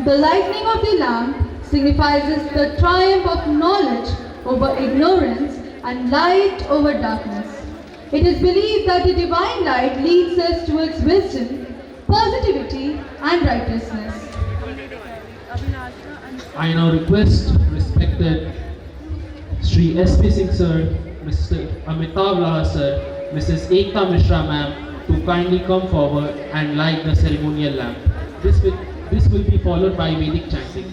The lightning of the lamp signifies the triumph of knowledge over ignorance and light over darkness. It is believed that the divine light leads us towards wisdom, positivity, and righteousness. I now request respected Sri S.P. Singh sir, Mr. Amitav Laha sir, Mrs. Ekta Mishra ma'am to kindly come forward and light the ceremonial lamp. This will be followed by Vedic chanting.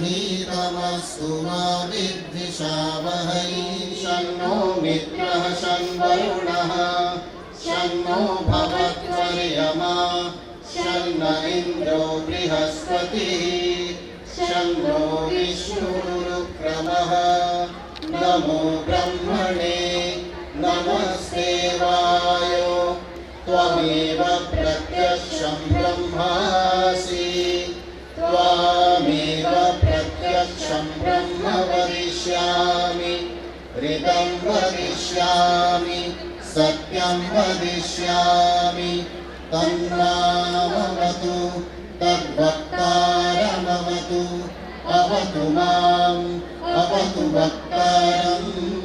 तेजस्विनावधीतमस्तु मा विद्विषावहै शन्नो मित्रः शन्वरुणः शन्नो भवत्वर्यमा शन्न इन्द्रो बृहस्पतिः शन्नो विष्णुरुक्रमः नमो ब्रह्मणे नमस्ते वायो त्वमेव प्रत्यक्षं ब्रह्मासि त्वामेव प्रत्यक्षं ब्रह्म वदिष्यामि ऋतं वदिष्यामि सत्यं वदिष्यामि तन्मामवतु तद्वक्तारमवतु अवतु माम् अवतु वक्तारम्